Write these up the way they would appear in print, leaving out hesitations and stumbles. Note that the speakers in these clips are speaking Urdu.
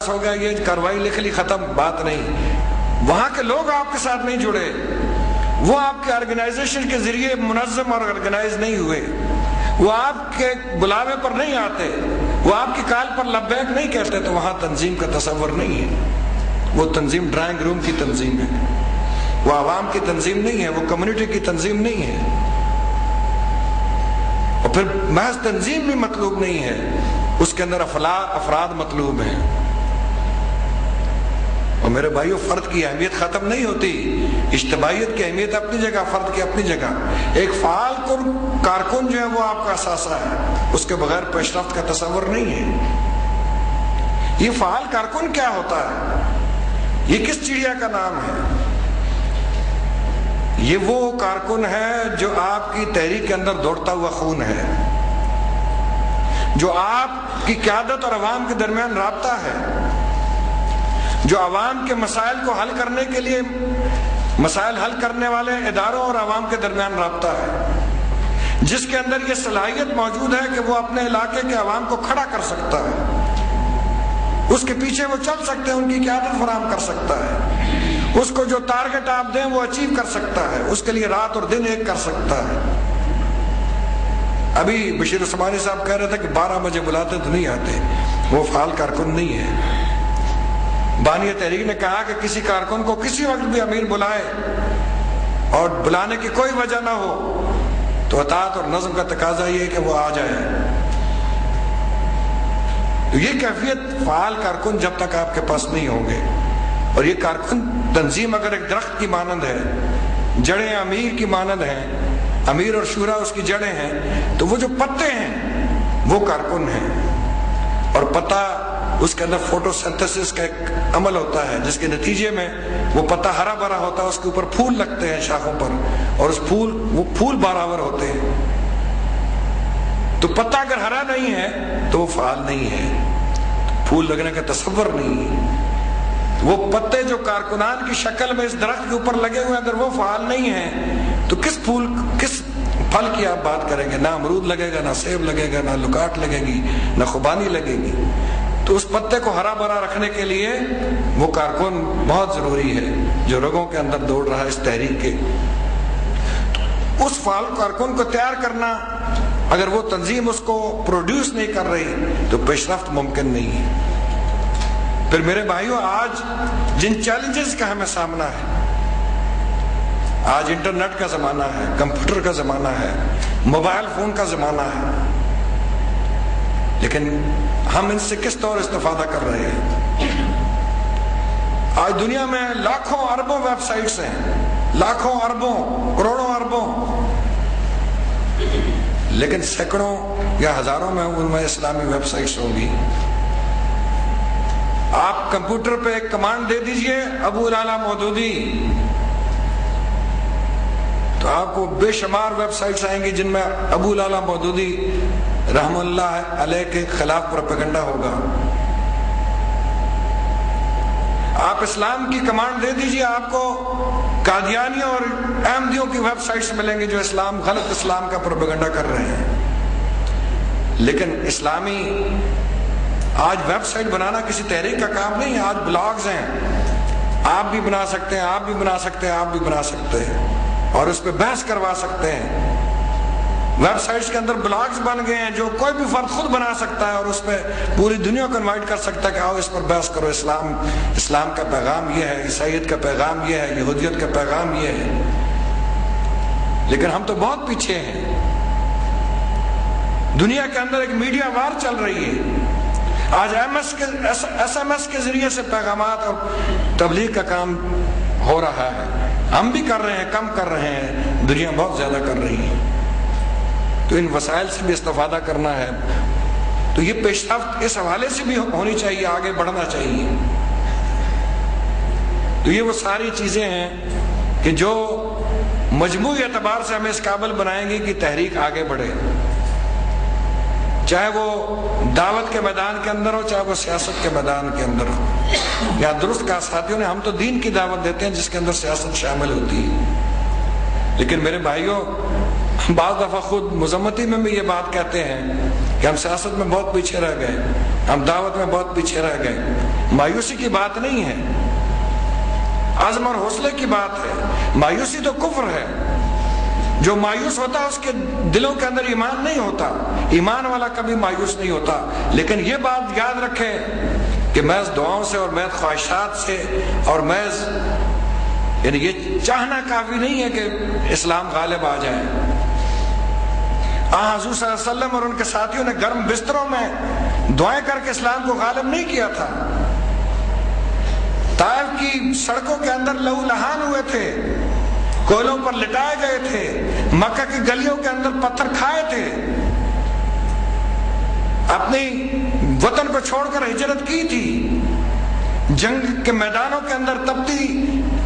ہو گیا یہ کاروائی لکھ لی ختم، بات نہیں. وہاں کے لوگ آپ کے ساتھ نہیں جڑے، وہ آپ کے آرگنائزیشن کے ذریعے منظم اور آرگنائز نہیں ہوئے، وہ آپ کے بلاوے پر نہیں آتے، وہ آپ کی کال پر لبیک نہیں کہتے، تو وہاں تنظیم کا تصور نہیں ہے. وہ تنظیم ڈرائنگ روم کی تنظیم ہے، وہ عوام کی تنظیم نہیں ہے، وہ کمیونٹی کی تنظیم نہیں ہے. اور پھر محض تنظیم بھی مطلوب نہیں ہے، اس کے اندر افراد مطلوب ہیں. اور میرے بھائیو، فرد کی اہمیت ختم نہیں ہوتی، اجتماعیت کی اہمیت اپنی جگہ، فرد کی اپنی جگہ. ایک فعال کارکن جو ہے وہ آپ کا اثاثہ ہے، اس کے بغیر پیش رفت کا تصور نہیں ہے. یہ فعال کارکن کیا ہوتا ہے؟ یہ کس چڑیا کا نام ہے؟ یہ وہ کارکن ہے جو آپ کی تحریک کے اندر دوڑتا ہوا خون ہے، جو آپ کی قیادت اور عوام کے درمیان رابطہ ہے، جو عوام کے مسائل کو حل کرنے کے لیے مسائل حل کرنے والے اداروں اور عوام کے درمیان رابطہ ہے، جس کے اندر یہ صلاحیت موجود ہے کہ وہ اپنے علاقے کے عوام کو کھڑا کر سکتا ہے، اس کے پیچھے وہ چل سکتے ہیں، ان کی قیادت فراہم کر سکتا ہے، اس کو جو ٹارگٹ آپ دیں وہ اچیو کر سکتا ہے، اس کے لیے رات اور دن ایک کر سکتا ہے. ابھی بشیر عثمانی صاحب کہہ رہے تھے کہ 12 بجے بلاتے تو نہیں آتے، وہ فعال کارکن نہیں ہے. بانی تحریک نے کہا کہ کسی کارکن کو کسی وقت بھی امیر بلائے اور بلانے کی کوئی وجہ نہ ہو تو اطاعت اور نظم کا تقاضا یہ ہے کہ وہ آ جائے. تو یہ کیفیت فعال کارکن جب تک آپ کے پاس نہیں ہوں گے، اور یہ کارکن تنظیم اگر ایک درخت کی مانند ہے، جڑیں امیر کی مانند ہیں، امیر اور شورا اس کی جڑیں ہیں، تو وہ جو پتے ہیں وہ کارکن ہیں. اور پتا، اس کے اندر فوٹو سنتھسس کا ایک عمل ہوتا ہے جس کے نتیجے میں وہ پتا ہرا بھرا ہوتا ہے، اس کے اوپر پھول لگتے ہیں شاخوں پر، اور وہ پھول باراور ہوتے ہیں. تو پتا اگر ہرا نہیں ہے تو وہ فعال نہیں ہے، پھول لگنے کا تصور نہیں ہے. وہ پتے جو کارکنان کی شکل میں اس درخت کے اوپر لگے ہوئے اگر وہ فعال نہیں ہیں تو کس پھل کی آپ بات کریں گے؟ نہ امرود لگے گا، نہ سیب لگے گا، نہ لکاٹ لگے گی، نہ خوبانی لگے گی. تو اس پتے کو ہرا بھرا رکھنے کے لیے وہ کارکن بہت ضروری ہے جو رگوں کے اندر دوڑ رہا ہے اس تحریک کے. اس فعال کارکن کو تیار کرنا، اگر وہ تنظیم اس کو پروڈیوس نہیں کر رہی تو پیش رفت ممکن نہیں ہے. پھر میرے بھائیوں، آج جن چیلنجز کا ہمیں سامنا ہے، آج انٹرنیٹ کا زمانہ ہے، کمپیوٹر کا زمانہ ہے، موبائل فون کا زمانہ ہے، لیکن ہم ان سے کس طور استفادہ کر رہے ہیں؟ آج دنیا میں لاکھوں اربوں ویب سائٹس ہیں، لاکھوں اربوں کروڑوں اربوں، لیکن سینکڑوں یا ہزاروں میں ان میں اسلامی ویب سائٹس ہوں گی. آپ کمپیوٹر پہ ایک کمانڈ دے دیجئے ابو العلا مودودی، تو آپ کو بے شمار ویب سائٹس آئیں گی جن میں ابو العلا مودودی رحم اللہ علیہ کے خلاف پروپیگنڈا ہوگا. آپ اسلام کی کمانڈ دے دیجئے، آپ کو قادیانیوں اور احمدیوں کی ویب سائٹس ملیں گی جو غلط اسلام کا پروپیگنڈا کر رہے ہیں. لیکن اسلامی آج ویب سائٹ بنانا کسی تحریک کا کام نہیں ہے. آج بلاگز ہیں، آپ بھی بنا سکتے ہیں، آپ بھی بنا سکتے ہیں، آپ بھی بنا سکتے ہیں، اور اس پہ بحث کروا سکتے ہیں. ویب سائٹس کے اندر بلاگز بن گئے ہیں جو کوئی بھی فرد خود بنا سکتا ہے اور اس پہ پوری دنیا کو انوائٹ کر سکتا ہے کہ آؤ اس پر بحث کرو. اسلام کا پیغام یہ ہے، عیسائیت کا پیغام یہ ہے، یہودیت کا پیغام یہ ہے. لیکن ہم تو بہت پیچھے ہیں. دنیا کے اندر ایک میڈیا وار چل رہی ہے. آج ایس ایم ایس کے ذریعے سے پیغامات اور تبلیغ کا کام ہو رہا ہے. ہم بھی کر رہے ہیں، کم کر رہے ہیں، دنیا بہت زیادہ کر رہی ہے. تو ان وسائل سے بھی استفادہ کرنا ہے. تو یہ پیش رفت اس حوالے سے بھی ہونی چاہیے، آگے بڑھنا چاہیے. تو یہ وہ ساری چیزیں ہیں کہ جو مجموعی اعتبار سے ہمیں اس قابل بنائیں گی کہ تحریک آگے بڑھے، چاہے وہ دعوت کے میدان کے اندر ہو، چاہے وہ سیاست کے میدان کے اندر ہو. یہاں درست کہا ساتھیوں نے، ہم تو دین کی دعوت دیتے ہیں جس کے اندر سیاست شامل ہوتی ہے. لیکن میرے بھائیوں، بعض دفعہ خود مذمتی میں بھی یہ بات کہتے ہیں کہ ہم سیاست میں بہت پیچھے رہ گئے، ہم دعوت میں بہت پیچھے رہ گئے. مایوسی کی بات نہیں ہے، عزم اور حوصلے کی بات ہے۔ مایوسی تو کفر ہے، جو مایوس ہوتا ہے اس کے دلوں کے اندر ایمان نہیں ہوتا، ایمان والا کبھی مایوس نہیں ہوتا۔ لیکن یہ بات یاد رکھیں کہ محض دعاؤں سے اور محض خواہشات سے اور محض یعنی یہ چاہنا کافی نہیں ہے کہ اسلام غالب آ جائے۔ حضور صلی اللہ علیہ وسلم اور ان کے ساتھیوں نے گرم بستروں میں دعائیں کر کے اسلام کو غالب نہیں کیا تھا۔ طائف کی سڑکوں کے اندر لہو لہان ہوئے تھے، کوئلوں پر لٹائے گئے تھے، مکہ کی گلیوں کے اندر پتھر کھائے تھے، اپنی وطن کو چھوڑ کر ہجرت کی تھی، جنگ کے میدانوں کے اندر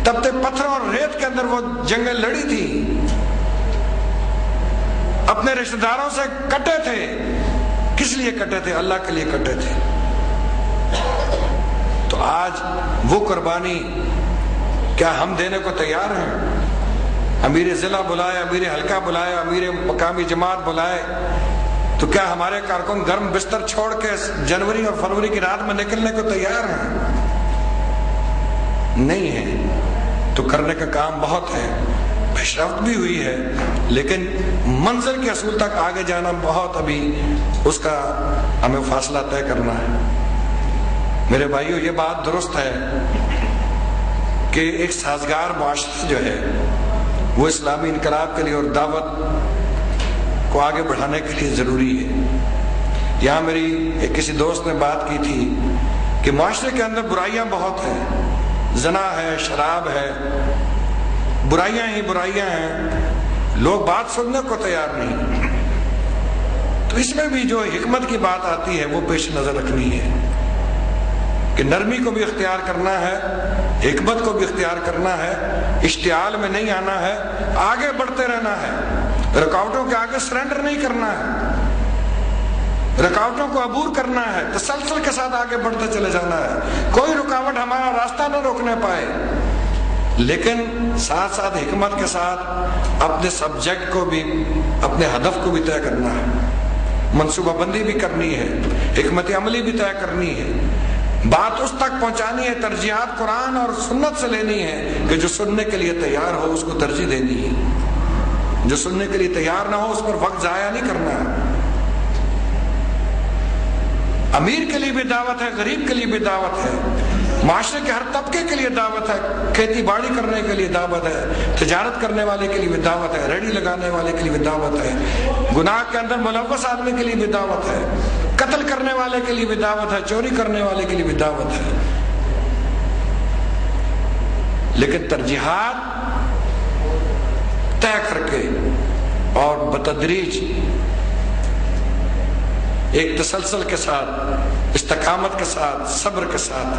تپتے پتھروں اور ریت کے اندر وہ جنگیں لڑی تھی، اپنے رشتہ داروں سے کٹے تھے۔ کس لیے کٹے تھے؟ اللہ کے لیے کٹے تھے۔ تو آج وہ قربانی کیا ہم دینے کو تیار ہیں؟ امیر ضلع بلائے، امیر حلقہ بلائے، امیر مقامی جماعت بلائے، تو کیا ہمارے کارکن گرم بستر چھوڑ کے جنوری اور فروری کی رات میں نکلنے کو تیار ہیں؟ نہیں ہے۔ تو کرنے کا کام بہت ہے، پیشرفت بھی ہوئی ہے، لیکن منزل کے اصول تک آگے جانا بہت ابھی اس کا ہمیں فاصلہ طے کرنا ہے۔ میرے بھائیو، یہ بات درست ہے کہ ایک سازگار معاشرہ جو ہے وہ اسلامی انقلاب کے لیے اور دعوت کو آگے بڑھانے کے لیے ضروری ہے۔ یہاں میری کسی دوست نے بات کی تھی کہ معاشرے کے اندر برائیاں بہت ہیں، زنا ہے، شراب ہے، برائیاں ہی برائیاں ہیں، لوگ بات سننے کو تیار نہیں۔ تو اس میں بھی جو حکمت کی بات آتی ہے وہ پیش نظر رکھنی ہے کہ نرمی کو بھی اختیار کرنا ہے، حکمت کو بھی اختیار کرنا ہے، اشتعال میں نہیں آنا ہے، آگے بڑھتے رہنا ہے، رکاوٹوں کے آگے سرنڈر نہیں کرنا ہے، رکاوٹوں کو عبور کرنا ہے، تسلسل کے ساتھ آگے بڑھتے چلے جانا ہے، کوئی رکاوٹ ہمارا راستہ نہ روکنے پائے، لیکن ساتھ ساتھ حکمت کے ساتھ اپنے سبجیکٹ کو بھی، اپنے ہدف کو بھی طے کرنا ہے، منصوبہ بندی بھی کرنی ہے، حکمت عملی بھی طے کرنی ہے، بات اس تک پہنچانی ہے، ترجیحات قرآن اور سنت سے لینی ہے کہ جو سننے کے لیے تیار ہو اس کو ترجیح دینی ہے، جو سننے کے لیے تیار نہ ہو اس پر وقت ضائع نہیں کرنا ہے۔ امیر کے لیے بھی دعوت ہے، غریب کے لیے بھی دعوت ہے، معاشرے کے ہر طبقے کے لیے دعوت ہے، کھیتی باڑی کرنے کے لیے دعوت ہے، تجارت کرنے والے کے لیے بھی دعوت ہے، ریڑھی لگانے والے کے لیے بھی دعوت ہے، گناہ کے اندر ملوث آدمی کے لیے بھی دعوت ہے، قتل کرنے والے کے لیے بھی دعوت ہے، چوری کرنے والے کے لیے بھی دعوت ہے۔ لیکن ترجیحات طے کر کے اور بتدریج ایک تسلسل کے ساتھ، استقامت کے ساتھ، صبر کے ساتھ،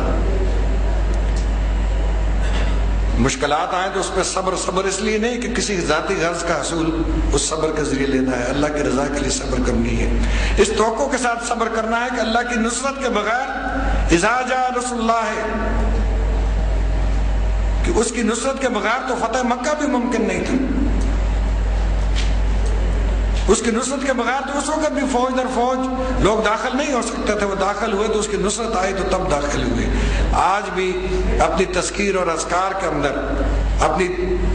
مشکلات آئیں تو اس پہ صبر اس لیے نہیں کہ کسی ذاتی غرض کا حصول اس صبر کے ذریعے لینا ہے، اللہ کی رضا کے لیے صبر کرنی ہے، اس توقع کے ساتھ صبر کرنا ہے کہ اللہ کی نصرت کے بغیر، اذا جاء نصر اللہ، کہ اس کی نصرت کے بغیر تو فتح مکہ بھی ممکن نہیں تھا، اس کی نصرت کے بغیر تو اس وقت بھی فوج در فوج لوگ داخل نہیں ہو سکتے تھے، وہ داخل ہوئے تو اس کی نصرت آئی تو تب داخل ہوئے۔ آج بھی اپنی تذکیر اور اذکار کے اندر اپنی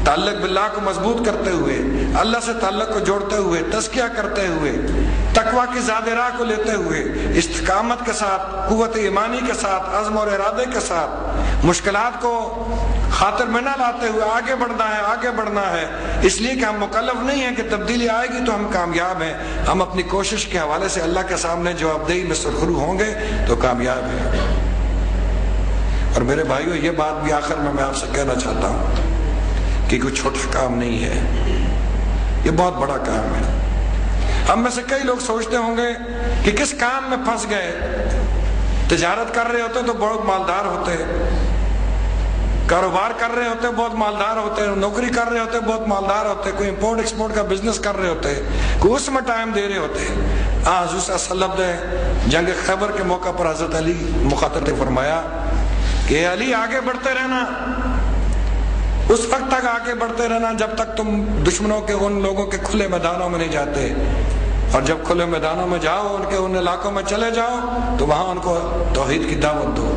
تعلق باللہ کو مضبوط کرتے ہوئے، اللہ سے تعلق کو جوڑتے ہوئے، تزکیہ کرتے ہوئے، تقویٰ کی زاد راہ کو لیتے ہوئے، استقامت کے ساتھ، قوت ایمانی کے ساتھ، عزم اور ارادے کے ساتھ، مشکلات کو خاطر میں نہ لاتے ہوئے آگے بڑھنا ہے، اس لیے کہ ہم مکلف نہیں ہیں کہ تبدیلی آئے گی تو ہم کامیاب ہیں، ہم اپنی کوشش کے حوالے سے اللہ کے سامنے جواب دہی میں سرخرو ہوں گے تو کامیاب ہیں۔ اور میرے بھائیو، یہ بات بھی آخر میں آپ سے کہنا چاہتا ہوں کہ کوئی چھوٹا کام نہیں ہے، یہ بہت بڑا کام ہے۔ ہم میں سے کئی لوگ سوچتے ہوں گے کہ کس کام میں پھنس گئے، تجارت کر رہے ہوتے تو بہت مالدار ہوتے، کاروبار کر رہے ہوتے بہت مالدار ہوتے، نوکری کر رہے ہوتے بہت مالدار ہوتے، کوئی امپورٹ ایکسپورٹ کا بزنس کر رہے ہوتے، کوئی اس میں ٹائم دے رہے ہوتے۔ حضور صلی اللہ علیہ وسلم نے جنگ خیبر کے موقع پر حضرت علی مخاطب نے فرمایا کہ علی آگے بڑھتے رہنا، اس وقت تک آگے بڑھتے رہنا جب تک تم دشمنوں کے ان لوگوں کے کھلے میدانوں میں نہیں جاتے، اور جب کھلے میدانوں میں جاؤ، ان علاقوں میں چلے جاؤ تو وہاں ان کو توحید کی دعوت دو۔